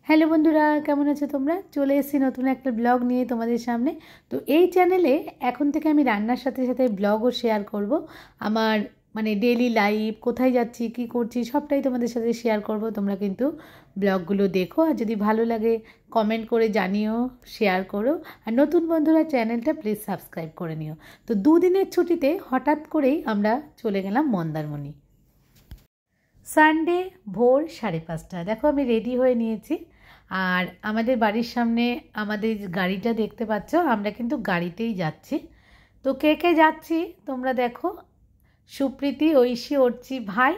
Hello বন্ধুরা, কেমন আছো তোমরা? চলে এসেছি নতুন একটা ব্লগ নিয়ে তোমাদের সামনে। তো এই চ্যানেলে এখন থেকে আমি রান্নার সাথে সাথে ব্লগও শেয়ার করব। আমার ডেইলি লাইফ, কোথায় যাচ্ছি, কি করছি, সবটাই তোমাদের সাথে শেয়ার করব। তোমরা কিন্তু ব্লগগুলো দেখো, আর যদি ভালো লাগে কমেন্ট করে জানিও, শেয়ার করো। আর নতুন বন্ধুরা চ্যানেলটা প্লিজ সাবস্ক্রাইব করে নিও। তো দুদিনের ছুটিতে হঠাৎ করেই আমরা চলে গেলাম মন্দারমণি। সানডে ভোর 5:30। দেখো আমি রেডি হয়ে নিয়েছি, আর আমাদের বাড়ির সামনে আমাদের গাড়িটা দেখতে পাচ্ছ, আমরা কিন্তু গাড়িতেই যাচ্ছি। তো কে কে যাচ্ছি তোমরা দেখো। সুপ্রীতি, ঐশী, অর্চি ভাই,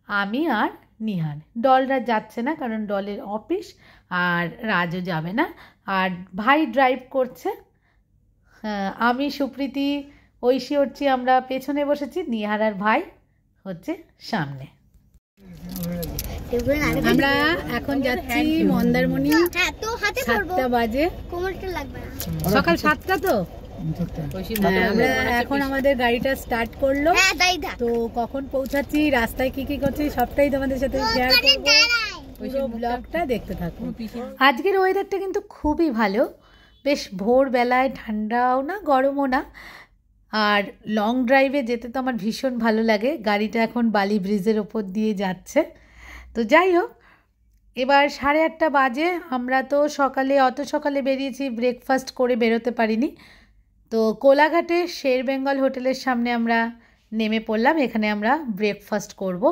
আমি আর নিহার। ডলরা যাচ্ছে না, কারণ ডলের অফিস, আর রাজও যাবে না। আর ভাই ড্রাইভ করছে। আমি, সুপ্রীতি, ঐশী, অর্চি আমরা পেছনে বসেছি, নিহার আর ভাই হচ্ছে সামনে। আমরা এখন যাচ্ছি মন্দারমণি। 7টা বাজে, সকাল 7টা। তো আমরা এখন আমাদের গাড়িটা স্টার্ট করলো। তো কখন পৌঁছাচ্ছি, রাস্তায় কি কি করছি, সবটাই তোমাদের সাথে শেয়ার করবো। পুরো ব্লগটা দেখতে থাকো। আজকের ওয়েদারটা কিন্তু খুবই ভালো, বেশ ভোরবেলায়, ঠান্ডাও না গরমও না। আর লং ড্রাইভে যেতে তো আমার ভীষণ ভালো লাগে। গাড়িটা এখন বালি ব্রিজের ওপর দিয়ে যাচ্ছে। তো যাই হোক, এবার 8:30 বাজে। আমরা তো অত সকালে বেরিয়েছি, ব্রেকফাস্ট করে বেরোতে পারিনি। তো কোলাঘাটে শের বেঙ্গল হোটেলের সামনে আমরা নেমে পড়লাম। এখানে আমরা ব্রেকফাস্ট করব।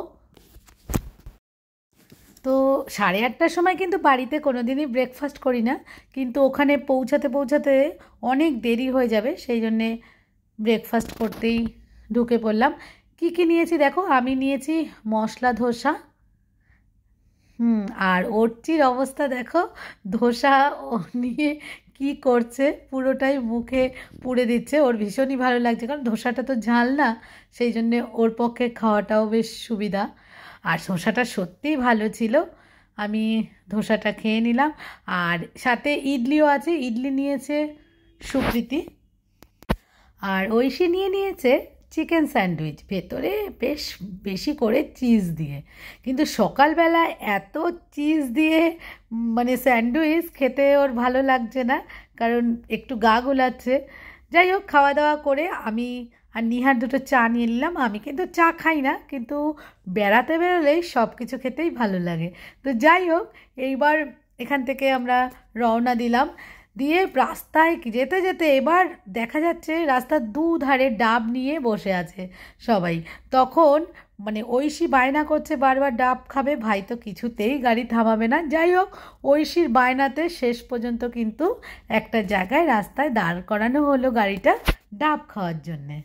তো 8:30টার সময় কিন্তু বাড়িতে কোনো দিনই ব্রেকফাস্ট করি না, কিন্তু ওখানে পৌঁছাতে পৌঁছাতে অনেক দেরি হয়ে যাবে, সেই জন্যে ব্রেকফাস্ট করতেই ঢুকে পড়লাম। কি কি নিয়েছি দেখো। আমি নিয়েছি মশলা ধোসা। আর অর্চির অবস্থা দেখো, ধোসা ও নিয়ে কি করছে, পুরোটাই মুখে পুড়ে দিচ্ছে। ওর ভীষণই ভালো লাগছে, কারণ ধোসাটা তো ঝাল না, সেই জন্যে ওর পক্ষে খাওয়াটাও বেশ সুবিধা। আর ধোসাটা সত্যিই ভালো ছিল। আমি ধোসাটা খেয়ে নিলাম, আর সাথে ইডলিও আছে। ইডলি নিয়েছে সুপ্রীতি, আর ঐশী নিয়েছে চিকেন স্যান্ডউইচ, ভেতরে বেশ বেশি করে চিজ দিয়ে। কিন্তু সকালবেলা এত চিজ দিয়ে স্যান্ডউইচ খেতে ওর ভালো লাগছে না, কারণ একটু গা গোলাচ্ছে। যাই হোক, খাওয়া দাওয়া করে আমি আর নিহার দুটো চা নিয়ে নিলাম। আমি কিন্তু চা খাই না, কিন্তু বেড়াতে বেরোলেই সব কিছু খেতেই ভালো লাগে। তো যাই হোক, এইবার এখান থেকে আমরা রওনা দিলাম। দিয়ে রাস্তায় যেতে যেতে এবার দেখা যাচ্ছে রাস্তার দুধারে ডাব নিয়ে বসে আছে সবাই। তখন ঐশী বায়না করছে বারবার ডাব খাবে, ভাই তো কিছুতেই গাড়ি থামাবে না। যাই হোক, ঐশীর বায়নাতে শেষ পর্যন্ত কিন্তু একটা জায়গায় রাস্তায় দাঁড় করানো হলো গাড়িটা ডাব খাওয়ার জন্যে।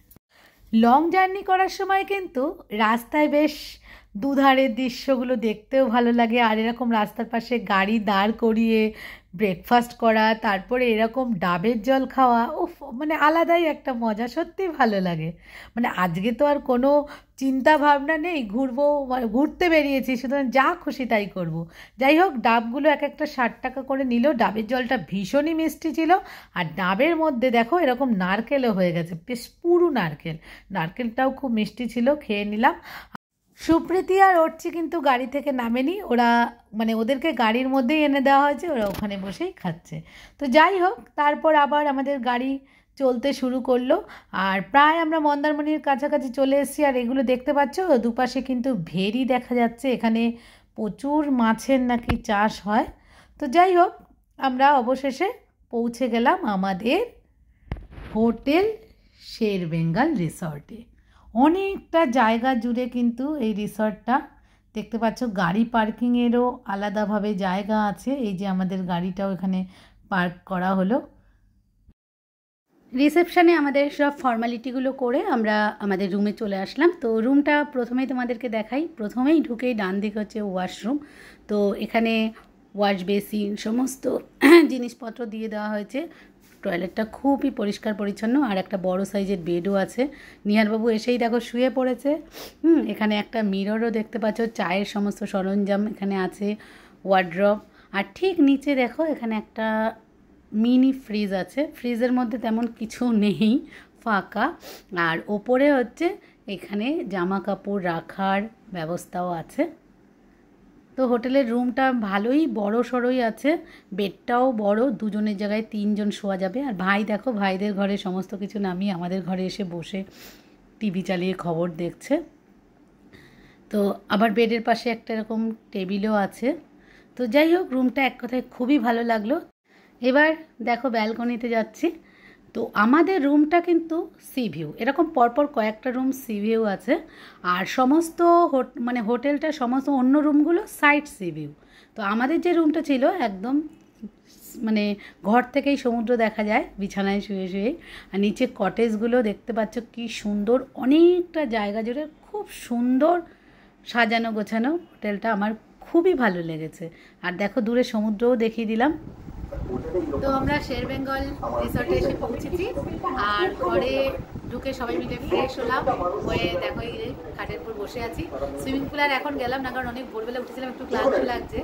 লং জার্নি করার সময় কিন্তু রাস্তায় বেশ দুধারের দৃশ্যগুলো দেখতেও ভালো লাগে। আর এরকম রাস্তার পাশে গাড়ি দাঁড় করিয়ে ব্রেকফাস্ট করা, তারপরে এরকম ডাবের জল খাওয়া, উফ, আলাদাই একটা মজা। সত্যিই ভালো লাগে। আজকে তো আর কোনো চিন্তা ভাবনা নেই, ঘুরতে বেরিয়েছি, সুতরাং যা খুশি তাই করব। যাই হোক, ডাবগুলো এক একটা 60 টাকা করে নিল। ডাবের জলটা ভীষণই মিষ্টি ছিল। আর ডাবের মধ্যে দেখো এরকম নারকেলও হয়ে গেছে, বেশ পুরো নারকেলটাও খুব মিষ্টি ছিল। খেয়ে নিলাম। সুপ্রীতি আর অর্চি কিন্তু গাড়ি থেকে নামেনি, ওরা ওদেরকে গাড়ির মধ্যেই এনে দেওয়া হয়েছে, ওরা ওখানে বসেই খাচ্ছে। তো যাই হোক, তারপর আবার আমাদের গাড়ি চলতে শুরু করলো। আর প্রায় আমরা মন্দারমণির কাছাকাছি চলে এসেছি। আর এগুলো দেখতে পাচ্ছ, দুপাশে কিন্তু ভেরি দেখা যাচ্ছে। এখানে প্রচুর মাছের নাকি চাষ হয়। তো যাই হোক, আমরা অবশেষে পৌঁছে গেলাম আমাদের হোটেল শের বেঙ্গল রিসর্টে। অনেকটা জায়গা জুড়ে কিন্তু এই রিসর্টটা দেখতে পাচ্ছ। গাড়ি পার্কিংয়েরও আলাদাভাবে জায়গা আছে। এই যে আমাদের গাড়িটাও এখানে পার্ক করা হলো। রিসেপশানে আমাদের সব ফর্মালিটিগুলো করে আমরা আমাদের রুমে চলে আসলাম। তো রুমটা প্রথমেই তোমাদেরকে দেখাই। প্রথমেই ঢুকেই ডান দিক হচ্ছে ওয়াশরুম। তো এখানে ওয়াশ বেসিন সমস্ত জিনিসপত্র দিয়ে দেওয়া হয়েছে। টয়লেটটা খুবই পরিষ্কার পরিচ্ছন্ন, আর একটা বড় সাইজের বেডও আছে। নিহারবাবু এসেই দেখো শুয়ে পড়েছে। এখানে একটা মিররও দেখতে পাচ্ছ। চায়ের সমস্ত সরঞ্জাম এখানে আছে, ওয়ার্ড্রপ। আর ঠিক নিচে দেখো এখানে একটা মিনি ফ্রিজ আছে। ফ্রিজের মধ্যে তেমন কিছু নেই, ফাঁকা। আর ওপরে হচ্ছে এখানে জামা কাপড় রাখার ব্যবস্থাও আছে। তো হোটেলের রুমটা ভালোই বড় সড়োই আছে, বেডটাও বড়, দুজনের জায়গায় 3জন শোয়া যাবে। আর ভাই দেখো ভাইদের ঘরে সমস্ত কিছু নামিয়ে আমাদের ঘরে এসে বসে টিভি চালিয়ে খবর দেখছে। তো আবার বেডের পাশে একটা এরকম টেবিলও আছে। তো যাই হোক, রুমটা এক কথায় খুবই ভালো লাগলো। এবার দেখো ব্যালকনিতে যাচ্ছি। তো আমাদের রুমটা কিন্তু সি ভিউ, এরকম পরপর কয়েকটা রুম সি ভিউ আছে, আর সমস্ত মানে হোটেলটা সমস্ত অন্য রুমগুলো সাইড সি ভিউ। তো আমাদের যে রুমটা ছিল একদম মানে ঘর থেকেই সমুদ্র দেখা যায় বিছানায় শুয়ে শুয়ে। আর নিচে কটেজগুলো দেখতে পাচ্ছ কি সুন্দর, অনেকটা জায়গা জুড়ে খুব সুন্দর সাজানো গোছানো হোটেলটা, আমার খুবই ভালো লেগেছে। আর দেখো দূরে সমুদ্রও দেখিয়ে দিলাম। তো আমরা শের বেঙ্গল রিসর্টে এসে পৌঁছেছি, আর ঘরে ঢুকে সবাই মিলে ফ্রেশ হলাম, হয়ে দেখো এই খাটের উপর বসে আছি। সুইমিং পুল আর এখন গেলাম না, কারণ অনেক ভোরবেলা উঠেছিলাম, একটু ক্লান্ত লাগছে।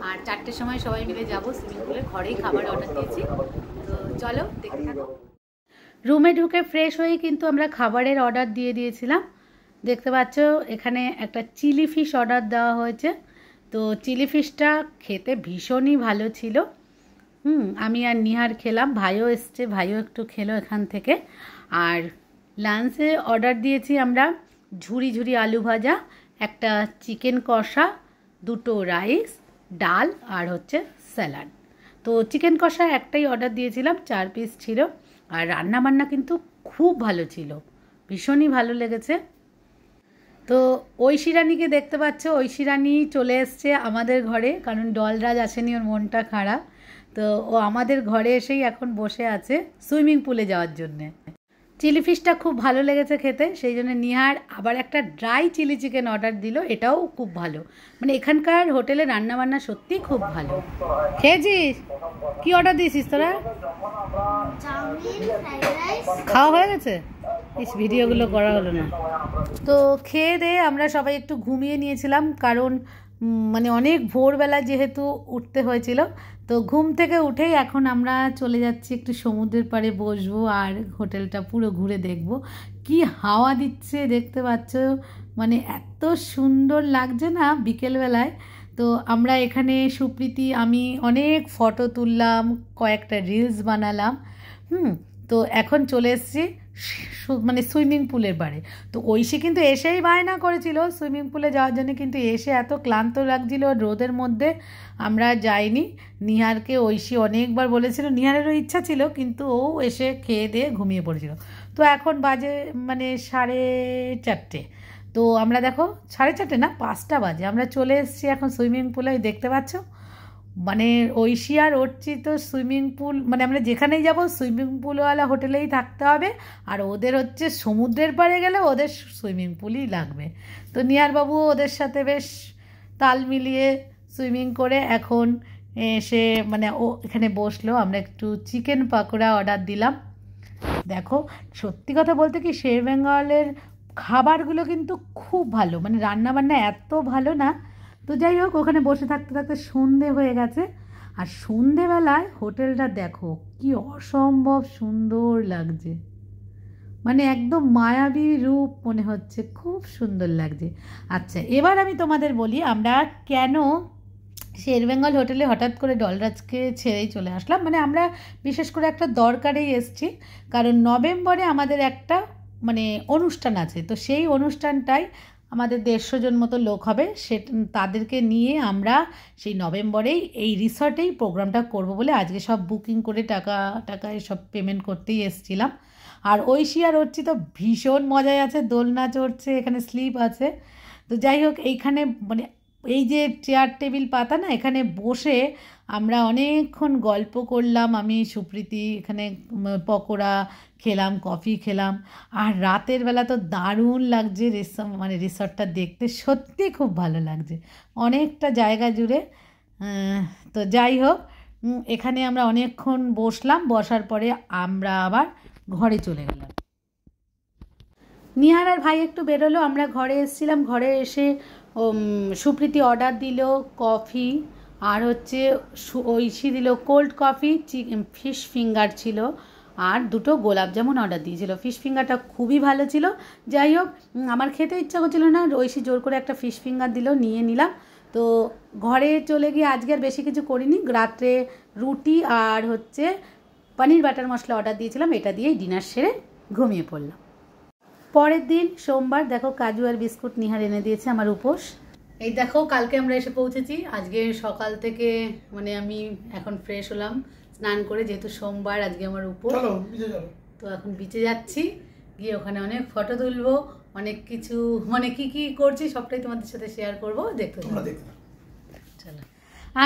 আর 4টের সময় সবাই মিলে যাব সুইমিং পুলে, ঘরেই খাবার অর্ডার দিয়েছি। তো চলো দেখতে থাকো। রুমে ঢুকে ফ্রেশ হয়ে কিন্তু আমরা খাবারের অর্ডার দিয়ে দিয়েছিলাম। দেখতে পাচ্ছ এখানে একটা চিলি ফিশ অর্ডার দেওয়া হয়েছে। তো চিলি ফিশটা খেতে ভীষণই ভালো ছিল। আমি আর নিহার খেলাম, ভাইও এসছে, ভাইও একটু খেলো এখান থেকে। আর লাঞ্চে অর্ডার দিয়েছি আমরা ঝুরি ঝুরি আলু ভাজা, একটা চিকেন কষা, 2টো রাইস, ডাল আর হচ্ছে স্যালাড। তো চিকেন কষা একটাই অর্ডার দিয়েছিলাম, 4 পিস ছিল। আর রান্নাবান্না কিন্তু খুব ভালো ছিল, ভীষণই ভালো লেগেছে। তো ঐশী রানীকে দেখতে পাচ্ছ, ঐশী রানী চলে এসছে আমাদের ঘরে, কারণ ডলরাজ আসেনি, ওর মনটা খারাপ। তো ও আমাদের ঘরে এসেই এখন বসে আছে সুইমিং পুলে যাওয়ার জন্যে। চিলি ফিশটা খুব ভালো লেগেছে খেতে, সেই জন্য নিহার আবার একটা ড্রাই চিলি চিকেন অর্ডার দিল, এটাও খুব ভালো। মানে এখানকার হোটেলে রান্নাবান্না সত্যিই খুব ভালো। খেয়েছিস? কি অর্ডার দিয়েছিস তোরা? খাওয়া হয়ে গেছে? ইস, ভিডিওগুলো করা হলো না। তো খেয়ে দিয়ে আমরা সবাই একটু ঘুমিয়ে নিয়েছিলাম, কারণ মানে অনেক ভোরবেলা যেহেতু উঠতে হয়েছিল। তো ঘুম থেকে উঠেই এখন আমরা চলে যাচ্ছি একটু সমুদ্রের পাড়ে বসবো, আর হোটেলটা পুরো ঘুরে দেখব। কি হাওয়া দিচ্ছে দেখতে পাচ্ছ, মানে এত সুন্দর লাগছে না বিকেলবেলায়। তো আমরা এখানে সুপ্রীতি আমি অনেক ফটো তুললাম, কয়েকটা রিলস বানালাম। তো এখন চলে এসেছি মানে সুইমিং পুলের পাড়ে। তো ঐশী কিন্তু এসেই বায়না করেছিল সুইমিং পুলে যাওয়ার জন্য, কিন্তু এসে এত ক্লান্ত লাগছিল রোদের মধ্যে, আমরা যাইনি। নিহারকে ঐশী অনেকবার বলেছিল, নিহারেরও ইচ্ছা ছিল, কিন্তু ও এসে খেয়ে দিয়ে ঘুমিয়ে পড়েছিল। তো এখন বাজে মানে 4:30। তো আমরা দেখো 4:30 না, 5টা বাজে, আমরা চলে এসেছি এখন সুইমিং পুলে। দেখতে পাচ্ছ মানে ঐশী আর অর্চি তো সুইমিং পুল, মানে আমরা যেখানেই যাব সুইমিং পুলওয়ালা হোটেলেই থাকতে হবে, আর ওদের হচ্ছে সমুদ্রের পাড়ে গেলে ওদের সুইমিং পুলই লাগবে। তো নিহারবাবু ওদের সাথে বেশ তাল মিলিয়ে সুইমিং করে এখন এসে মানে ও এখানে বসলো। আমরা একটু চিকেন পাকোড়া অর্ডার দিলাম। দেখো সত্যি কথা বলতে কি, শের বেঙ্গলের খাবারগুলো কিন্তু খুব ভালো, মানে রান্নাবান্না এত ভালো না। তো যাই হোক, ওখানে বসে থাকতে থাকতে সন্ধে হয়ে গেছে। আর সন্ধেবেলায় হোটেলটা দেখো কি অসম্ভব সুন্দর লাগছে, মানে একদম মায়াবী রূপ মনে হচ্ছে, খুব সুন্দর লাগছে। আচ্ছা, এবার আমি তোমাদের বলি আমরা কেন শের বেঙ্গল হোটেলে হঠাৎ করে ডলরাজকে ছেড়েই চলে আসলাম। মানে আমরা বিশেষ করে একটা দরকারেই এসেছি, কারণ নভেম্বরে আমাদের একটা মানে অনুষ্ঠান আছে। তো সেই অনুষ্ঠানটাই আমাদের 150 জন মতো লোক হবে, সে তাদেরকে নিয়ে আমরা সেই নভেম্বরেই এই রিসর্টেই প্রোগ্রামটা করব বলে আজকে সব বুকিং করে টাকা সব পেমেন্ট করতেই এসেছিলাম। আর ঐশী আর অর্চি তো ভীষণ মজায় আছে, দোলনা চড়ছে, এখানে স্লিপ আছে। তো যাই হোক, এইখানে মানে এই যে চেয়ার টেবিল পাতা না, এখানে বসে আমরা অনেকক্ষণ গল্প করলাম, আমি সুপ্রীতি এখানে পকোড়া খেলাম, কফি খেলাম। আর রাতের বেলা তো দারুণ লাগছে মানে রিসর্টটা দেখতে, সত্যি খুব ভালো লাগছে অনেকটা জায়গা জুড়ে। তো যাই হোক, এখানে আমরা অনেকক্ষণ বসলাম, বসার পরে আমরা আবার ঘরে চলে গেলাম। নিহার আর ভাই একটু বেরোলো, আমরা ঘরে এসেছিলাম। ঘরে এসে সুপ্রীতি অর্ডার দিল কফি, আর হচ্ছে ঐশী দিল কোল্ড কফি, ফিশ ফিঙ্গার ছিল, আর 2টো গোলাপ জামুন অর্ডার দিয়েছিল। ফিশ ফিঙ্গারটা খুবই ভালো ছিল। যাই হোক, আমার খেতে ইচ্ছা করছিল না, ঐশী জোর করে একটা ফিশ ফিঙ্গার দিল, নিয়ে নিলাম। তো ঘরে চলে গিয়ে আজকে আর বেশি কিছু করিনি, রাত্রে রুটি আর হচ্ছে পনির বাটার মশলা অর্ডার দিয়েছিলাম, এটা দিয়েই ডিনার সেরে ঘুমিয়ে পড়লাম। পরের দিন সোমবার, দেখো কাজু আর বিস্কুট নিহার এনে দিয়েছে আমার উপোস। এই দেখো কালকে আমরা এসে পৌঁছেছি, আজকে সকাল থেকে মানে আমি এখন ফ্রেশ হলাম স্নান করে, যেহেতু সোমবার আজকে আমার উপোস। তো এখন বিচে যাচ্ছি, গিয়ে ওখানে অনেক ফটো তুলবো, অনেক কিছু মানে কি কি করছি সবটাই তোমাদের সাথে শেয়ার করবো, দেখতে চলো।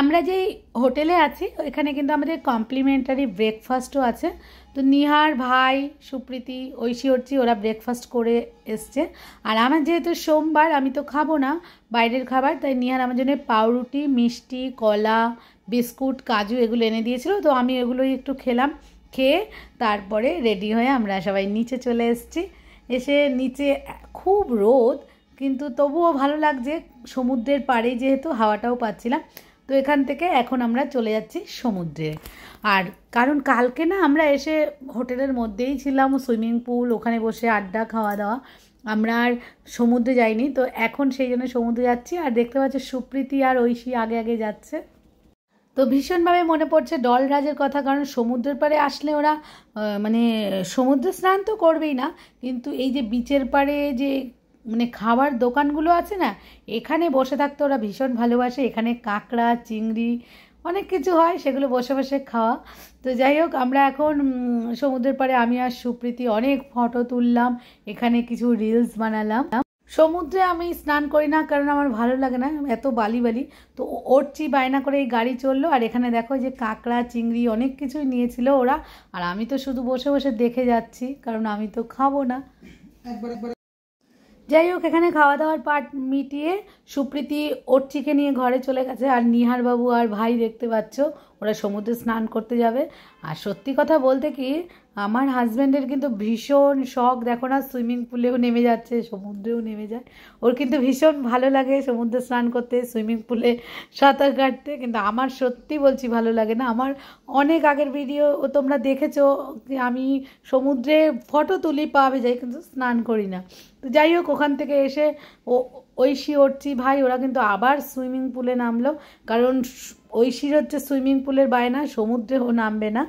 আমরা যেই হোটেলে আছি এখানে কিন্তু আমাদের কমপ্লিমেন্টারি ব্রেকফাস্টও আছে। তো নিহার ভাই সুপ্রীতি ঐশী অর্চি ওরা ব্রেকফাস্ট করে এসছে, আর আমার যেহেতু সোমবার আমি তো খাবো না বাইরের খাবার, তাই নিহার আমার জন্য পাউরুটি, মিষ্টি, কলা, বিস্কুট, কাজু এগুলো এনে দিয়েছিল। তো আমি এগুলোই একটু খেলাম, খেয়ে তারপরে রেডি হয়ে আমরা সবাই নিচে চলে এসেছি। এসে নিচে খুব রোদ, কিন্তু তবুও ভালো লাগছে, সমুদ্রের পাড়ে যেহেতু হাওয়াটাও পাচ্ছিলাম। তো এখান থেকে এখন আমরা চলে যাচ্ছি সমুদ্রে। আর কারণ কালকে না আমরা এসে হোটেলের মধ্যেই ছিলাম, সুইমিং পুল, ওখানে বসে আড্ডা খাওয়া দাওয়া, আমরা আর সমুদ্রে যাইনি। তো এখন সেই জন্য সমুদ্রে যাচ্ছি। আর দেখতে পাচ্ছি সুপ্রীতি আর ঐশী আগে আগে যাচ্ছে। তো ভীষণভাবে মনে পড়ছে ডলরাজের কথা, কারণ সমুদ্রের পাড়ে আসলে ওরা মানে সমুদ্র স্নান তো করবেই না, কিন্তু এই যে বিচের পাড়ে যে মানে খাবার দোকানগুলো আছে না, এখানে বসে থাকতে ওরা ভীষণ ভালোবাসে। এখানে কাঁকড়া, চিংড়ি অনেক কিছু হয়, সেগুলো বসে বসে খাওয়া। তো যাই হোক আমরা এখন সমুদ্রের পাড়ে আমি আর সুপ্রীতি অনেক ফটো তুললাম, এখানে কিছু রিলস বানালাম। সমুদ্রে আমি স্নান করি না, কারণ আমার ভালো লাগে না, এত বালি বালি। তো ওরচি বায়না করে এই গাড়ি চললো, আর এখানে দেখো যে কাঁকড়া, চিংড়ি অনেক কিছুই নিয়েছিল ওরা, আর আমি তো শুধু বসে বসে দেখে যাচ্ছি, কারণ আমি তো খাবো না। যাই হোক এখানে খাওয়া দাওয়ার পার্ট মিটিয়ে সুপ্রীতি ওরচিকে নিয়ে ঘরে চলে গেছে, আর নিহার বাবু আর ভাই দেখতে পাচ্ছ ওরা সমুদ্রে স্নান করতে যাবে। আর সত্যি কথা বলতে কি আমার হাজব্যান্ডের কিন্তু ভীষণ শখ, দেখো না সুইমিং পুলেও নেমে যাচ্ছে, সমুদ্রেও নেমে যায়, ওর কিন্তু ভীষণ ভালো লাগে সমুদ্রে স্নান করতে, সুইমিং পুলে সাঁতার কাটতে। কিন্তু আমার সত্যি বলছি ভালো লাগে না। আমার অনেক আগের ভিডিও তোমরা দেখেছো, আমি সমুদ্রে ফটো তুলি, পাবে যাই, কিন্তু স্নান করি না। তো যাই হোক ওখান থেকে এসে ঐশী অর্চি ভাই ওরা কিন্তু আবার সুইমিং পুলে নামলো, কারণ ঐশীর হচ্ছে সুইমিং পুলের বায়না, সমুদ্রেও নামবে না।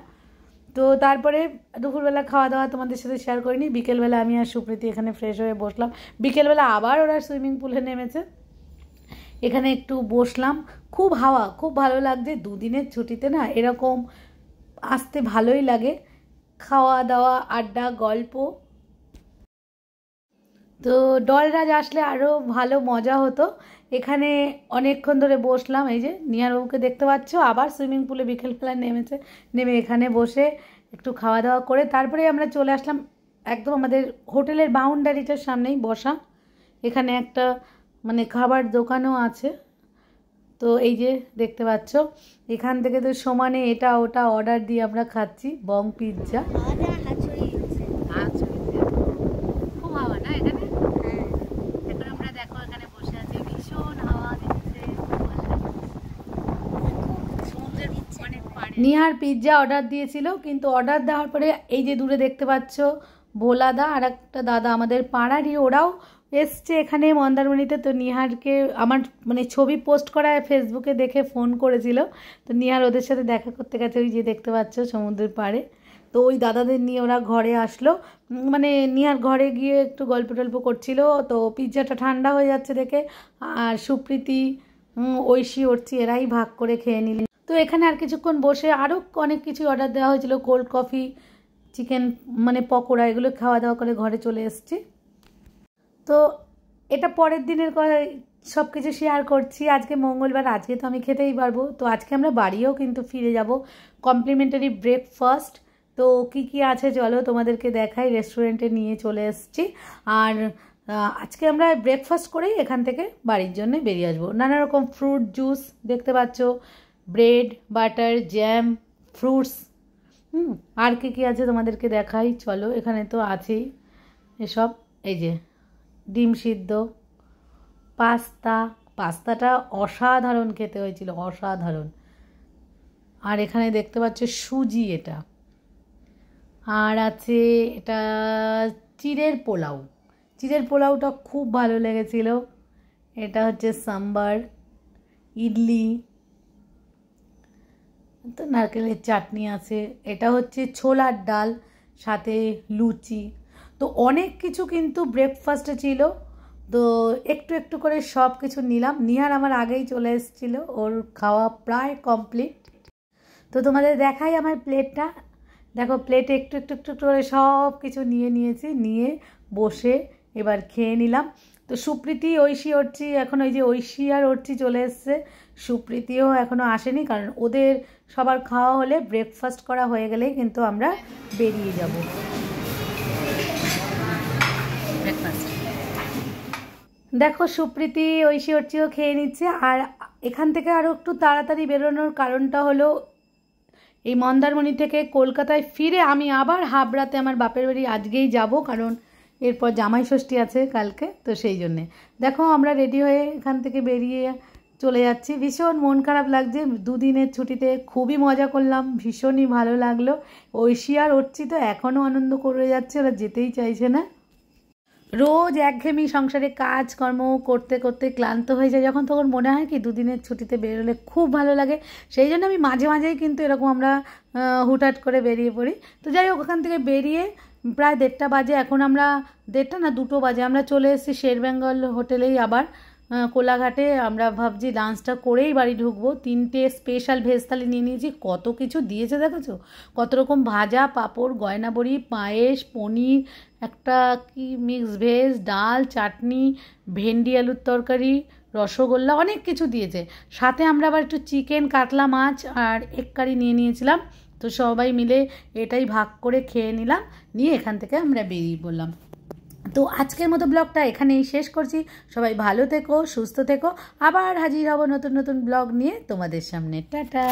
তো তারপরে দুপুরবেলা খাওয়া দাওয়া তোমাদের সাথে শেয়ার করিনি, বিকেলবেলা আমি আর সুপ্রীতি এখানে ফ্রেশ হয়ে বসলাম। বিকেলবেলা আবার ওরা সুইমিং পুলে নেমেছে, এখানে একটু বসলাম, খুব হাওয়া, খুব ভালো লাগছে। দুদিনের ছুটিতে না এরকম আসতে ভালোই লাগে, খাওয়া দাওয়া, আড্ডা, গল্প। তো ডলরাজ আসলে আরও ভালো মজা হতো। এখানে অনেকক্ষণ ধরে বসলাম, এই যে নিয়ারবাবুকে দেখতে পাচ্ছ আবার সুইমিং পুলে বিকেলবেলা নেমেছে, নেমে এখানে বসে একটু খাওয়া দাওয়া করে তারপরে আমরা চলে আসলাম একদম আমাদের হোটেলের বাউন্ডারিটার সামনেই বসা। এখানে একটা মানে খাবার দোকানও আছে। তো এই যে দেখতে পাচ্ছ এখান থেকে তো সমানে এটা ওটা অর্ডার দিয়ে আমরা খাচ্ছি, বং পিৎজা। খুব হাওয়া না এখানে, এখন আমরা দেখো এখানে বসে আছি, ভীষণ হাওয়া দিচ্ছে। নিহার পিৎজা অর্ডার দিয়েছিল, কিন্তু অর্ডার দেওয়ার পরে এই যে দূরে দেখতে পাচ্ছ ভোলাদা আর একটা দাদা আমাদের পাড়ারই, ওরাও এসছে এখানে মন্দারমণিতে। তো নিহারকে আমার মানে ছবি পোস্ট করা ফেসবুকে দেখে ফোন করেছিল, তো নিহার ওদের সাথে দেখা করতে গেছে, ওই যে দেখতে পাচ্ছ সমুদ্রের পাড়ে। তো ওই দাদাদের নিয়ে ওরা ঘরে আসলো, মানে নিহার ঘরে গিয়ে একটু গল্প টল্প করছিল। তো পিৎজাটা ঠান্ডা হয়ে যাচ্ছে দেখে আর সুপ্রীতি, ঐশী, অর্চি এরাই ভাগ করে খেয়ে নিলেন। তো এখানে আর কিছুক্ষণ বসে আরও অনেক কিছু অর্ডার দেওয়া হয়েছিল, কোল্ড কফি, চিকেন মানে পকোড়া, এগুলো খাওয়া দাওয়া করে ঘরে চলে এসেছি। তো এটা পরের দিনের সব কিছু শেয়ার করছি। আজকে মঙ্গলবার, আজকে তো আমি খেতেই পারবো। তো আজকে আমরা বাড়িও কিন্তু ফিরে যাব, কমপ্লিমেন্টারি ব্রেকফাস্ট। তো কি কি আছে চলো তোমাদেরকে দেখাই, রেস্টুরেন্টে নিয়ে চলে এসেছি। আর আজকে আমরা ব্রেকফাস্ট করেই এখান থেকে বাড়ির জন্য বেরিয়ে আসবো। নানা রকম ফ্রুট জুস দেখতে পাচ্ছ, ব্রেড, বাটার, জ্যাম, ফ্রুটস, আর কি কি আছে তোমাদেরকে দেখাই চলো। এখানে তো আছেই এসব, এই যে ডিম সিদ্ধ, পাস্তাটা অসাধারণ খেতে হয়েছিল, অসাধারণ। আর এখানে দেখতে পাচ্ছ সুজি, এটা আর আছে এটা চিড়ের পোলাওটা খুব ভালো লেগেছিল। এটা হচ্ছে সাম্বার, ইডলি, তো নারকেলের চাটনি আছে, এটা হচ্ছে ছোলার ডাল, সাথে লুচি। তো অনেক কিছু কিন্তু ব্রেকফাস্টে ছিল। তো একটু একটু করে সব কিছু নিলাম। নিহার আমার আগেই চলে এসেছিলো, ওর খাওয়া প্রায় কমপ্লিট। তো তোমাদের দেখাই আমার প্লেটটা। দেখো প্লেটে একটু একটু একটু করে সব কিছু নিয়ে নিয়েছি, নিয়ে বসে এবার খেয়ে নিলাম। তো সুপ্রীতি, ঐশী, অর্চি, এখন ওই যে ঐশী আর অর্চি চলে এসছে, সুপ্রীতিও এখনও আসেনি, কারণ ওদের সবার খাওয়া হলে ব্রেকফাস্ট করা হয়ে গেলেই কিন্তু আমরা বেরিয়ে যাব ব্রেকফাস্ট। দেখো সুপ্রীতি, ঐশী, অর্চিও খেয়ে নিচ্ছে। আর এখান থেকে আরও একটু তাড়াতাড়ি বেরোনোর কারণটা হলো, এই মন্দারমণি থেকে কলকাতায় ফিরে আমি আবার হাবড়াতে আমার বাপের বাড়ি আজকেই যাব, কারণ এরপর জামাই ষষ্ঠী আছে কালকে। তো সেই জন্যে দেখো আমরা রেডি হয়ে এখান থেকে বেরিয়ে চলে যাচ্ছি। ভীষণ মন খারাপ লাগছে, দুদিনের ছুটিতে খুবই মজা করলাম, ভীষণই ভালো লাগলো। ঐশী আর অর্চি তো এখনও আনন্দ করে যাচ্ছে, ওরা যেতেই চাইছে না। রোজ একঘেয়েমি সংসারে কাজকর্ম করতে করতে ক্লান্ত হয়ে যায় যখন, তখন মনে হয় কি দুদিনের ছুটিতে বেরোলে খুব ভালো লাগে। সেই জন্য আমি মাঝে মাঝেই কিন্তু এরকম আমরা হুটহাট করে বেরিয়ে পড়ি। তো যাই হোক, ওখান থেকে বেরিয়ে প্রায় 1:30 বাজে, এখন আমরা 1:30 না 2 বাজে আমরা চলে এসেছি শের বেঙ্গল হোটেলেই। আবার কোলাঘাটে আমরা ভাবছি লাঞ্চটা করেই বাড়ি ঢুকবো। 3টে স্পেশাল ভেজ থালি নিয়ে নিয়েছি, কত কিছু দিয়েছে দেখেছো, কত রকম ভাজা, পাঁপড়, গয়নাবড়ি, পায়েস, পনির, একটা কি মিক্স ভেজ, ডাল, চাটনি, ভেন্ডি আলুর তরকারি, রসগোল্লা, অনেক কিছু দিয়েছে। সাথে আমরা আবার একটু চিকেন, কাতলা মাছ আর এগ কারি নিয়ে নিয়েছিলাম। তো সবাই মিলে এটাই ভাগ করে খেয়ে নিলাম, নিয়ে এখান থেকে আমরা বেরিয়ে পড়লাম। তো আজকের মতো ব্লগটা এখানেই শেষ করছি। সবাই ভালো থেকো, সুস্থ থেকো, আবার হাজির হব নতুন নতুন ব্লগ নিয়ে তোমাদের সামনে। টাটা।